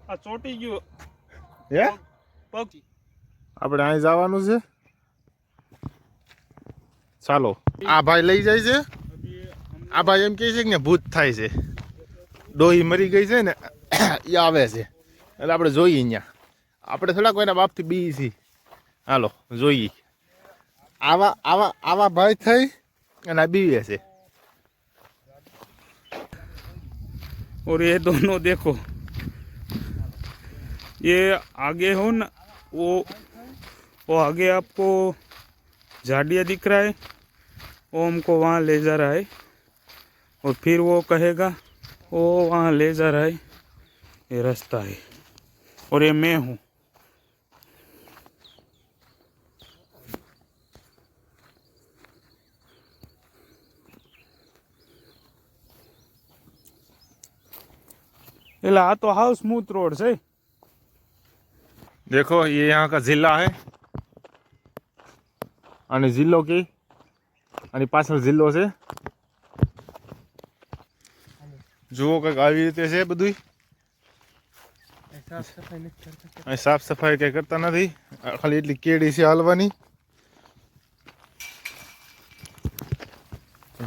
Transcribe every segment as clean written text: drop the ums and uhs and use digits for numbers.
આ ચોટી ગયો હે પગ આપણે અહીં જવાનું છે ચાલો આ ભાઈ લઈ જાય છે આ ભાઈ એમ કહે છે કે ને ભૂત થાય છે ડોહી મરી ગઈ છે ને એ આવે છે એટલે આપણે જોઈએ અહીંયા આપણે થોડા કોઈના બાપથી બી છીએ હાલો જોઈએ આવા આવા આવા ભાઈ થઈ અને આ બીવે છે और ये दोनों देखो ये आगे हो ना वो आगे आपको झाड़ियाँ दिख रहा है वो हमको वहाँ ले जा रहा है और फिर वो कहेगा वो वहाँ ले जा रहा है ये रास्ता है और ये मैं हूँ એટલે આ તો હાઉ સ્મૂથ રોડ છે देखो ये यहाँ का जिला है અને જિલ્લો કે અને પાછળ જિલ્લો છે જુઓ કંઈક આવી રીતે છે બધું અહીં સાફ સફાઈ કંઈ કરતા નથી ખાલી એટલી કેડી છે હાલવાની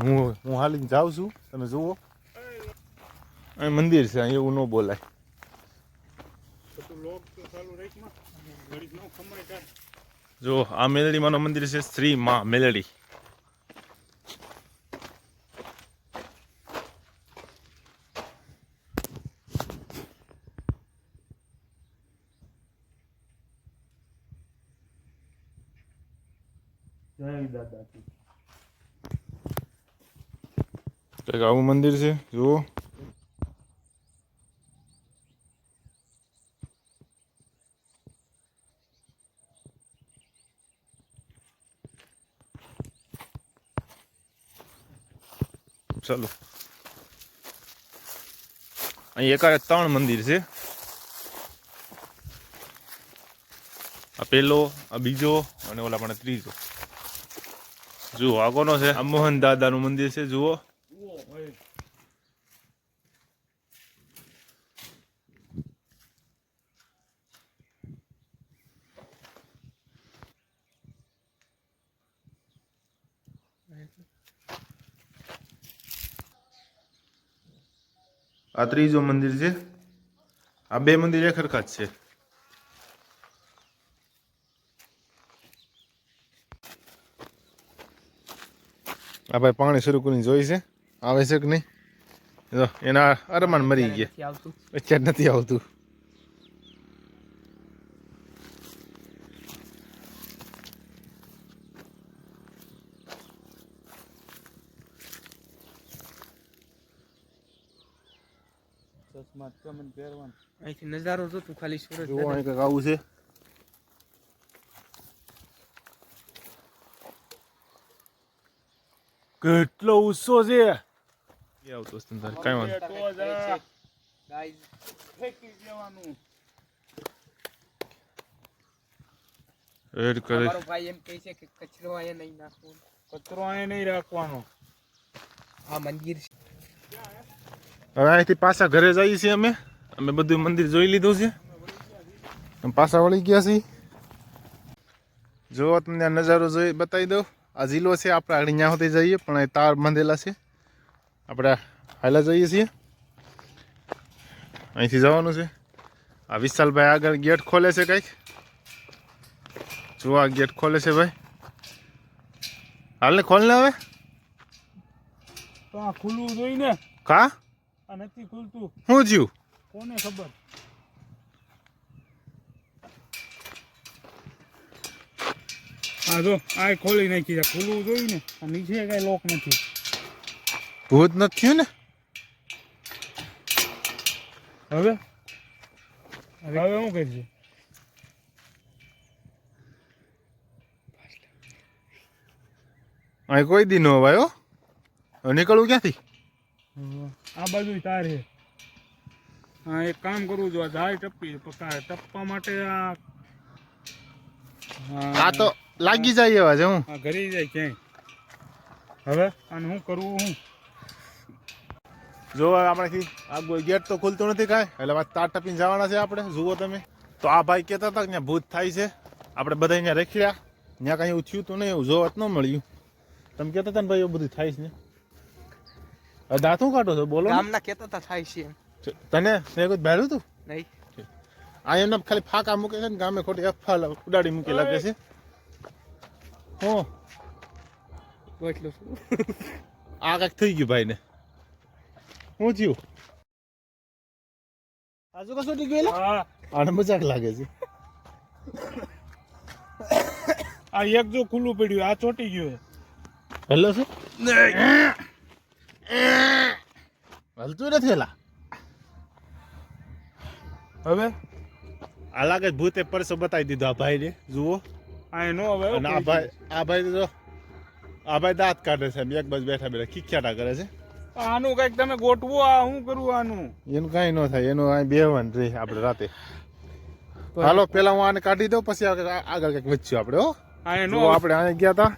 હું હાલીને જાઉં છું તમે જુઓ અહીં મંદિર છે અહીં એવું ન બોલાય જો આ મેલડીમાંનું મંદિર છે શ્રી માં મેલડી કંઈક આવું મંદિર છે જુઓ ચાલો અહીં એકાદ 3 મંદિર છે આ પહેલો આ બીજો અને ઓલા પણ ત્રીજો જુઓ આ કોનો છે આ મોહન દાદાનું મંદિર છે જુઓ આ ત્રીજો મંદિર છે આ બે મંદિર એક સરખા જ છે આ ભાઈ પાણી શરૂ કરીને જોઈ છે આવે છે કે નહીં એના અરમાન મરી ગયા અત્યારે નથી આવતું અહીંથી નજારો જો તું ખાલી સુરત જુઓ અહીં કંઈક આવું છે કેટલો ઉત્સો છે એ આવતો છે તારે કાંઈ વાંધો ગાઈસ ફેંકી દેવાનું એડ કરે મારો ભાઈ એમ કહે છે કે કચરો અહીંયા નહીં નાખવાનો કચરો અહીંયા નહીં રાખવાનો આ મંદિર છે હવે અહીંથી પાછા ઘરે જઈએ છીએ અમે બધું મંદિર જોઈ લીધું છે પાછા વળી ગયા છીએ જો તમને આ નજારો જોઈ બતાવી દઉં આ જિલ્લો છે આપણે આગળ ત્યાં સુધી જઈએ પણ અહીં તાર બાંધેલા છે આપણે હાલા જઈએ છીએ અહીંથી જવાનું છે આ વિશાલભાઈ આગળ ગેટ ખોલે છે કંઈક જો આ ગેટ ખોલે છે ભાઈ હાલને ખોલને હવે તો આ ખુલ્લું જોઈ ને કા આ નથી ખુલતું શું થયું કોને ખબર હા જો આ ખોલી નાખી છે ખુલ્લું જોયું ને આ નીચે કઈ લોક નથી ભૂત નથી થયું ને હવે હવે શું કરશે અહીં કોઈ દી ન ભાઈ હો નીકળવું ક્યાંથી આ બાજુ તાર છે હા એક કામ કરવું જો આ ધાર ટપ્પી ટપ્પા માટે આ આ તો લાગી જાય એવા છે હું આ ઘરે જાય ક્યાંય હવે આને શું કરવું હું જો આપણેથી આ ગેટ તો ખુલતો નથી કાંઈ એટલે વાત તાર ટપીને જવાના છે આપણે. જુઓ તમે તો આ ભાઈ કહેતા હતા કે ત્યાં ભૂત થાય છે. આપણે બધા અહીંયા રખડ્યા, ત્યાં કાંઈ એવું થયું તો નહીં, એવું જોવા જ ન મળ્યું. તમે કહેતા હતા ને ભાઈ એવું બધું થાય છે ને. દાંતું કાઢો છો બોલો ને. ગામના કહેતા હતા થાય છે એમ. તને મેં કોઈ ભેળ્યું હતું નહીં આ એમને ખાલી ફાંકા મૂકે છે ને ગામે ખોટી અફવા ઉડાડી મૂકી લાગે છે. હો એટલું શું આ કાંઈક થઈ ગયું ભાઈને. શું થયું? આજુ કશું ગયેલા હા આને મજાક લાગે છે. આ એક જો ખુલ્લું પડ્યું, આ ચોટી ગયું. હેલો શું હલતું નથી એલા. હવે આ લાગે છે ભૂતે પરસો બતાવી દીધો આ ભાઈને. જુઓ આ નો હવે અને આ ભાઈ તો આ ભાઈ દાંત કાઢે છે. એક બાજુ બેઠા બેઠા ખીખ્યાટા કરે છે. આનું કઈક તમે ગોઠવો. આ શું કરવું આનું? એનું કાંઈ ન થાય, એનું અહીં બેહવાનું રહે આપણે રાતે. હાલો પેલા હું આને કાઢી દઉં પછી આગળ કંઈક વચ્ચું આપણે. હો આ નો જુઓ આપણે આને ગયા હતા.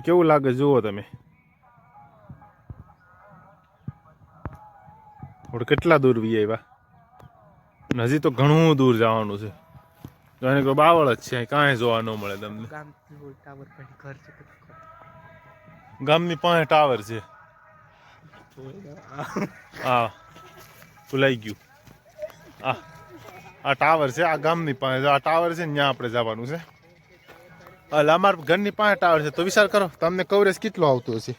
કેવું લાગે જુઓ તમે. આપણે કેટલા દૂર વી આવ્યા. હજી તો ઘણું દૂર જવાનું છે. જાણે કે બાવળ જ છે, અહીં કાંઈ જોવા ન મળે તમને. ગામ ટાવર પર ઘર છે ગામની પાસે ટાવર છે. હા ભૂલાઈ ગયું. આ ટાવર છે, આ ગામની પાસે આ ટાવર છે ને ત્યાં આપણે જવાનું છે. એટલે અમારા ઘરની પાસે ટાવર છે તો વિચાર કરો તમને કવરેજ કેટલો આવતો હશે.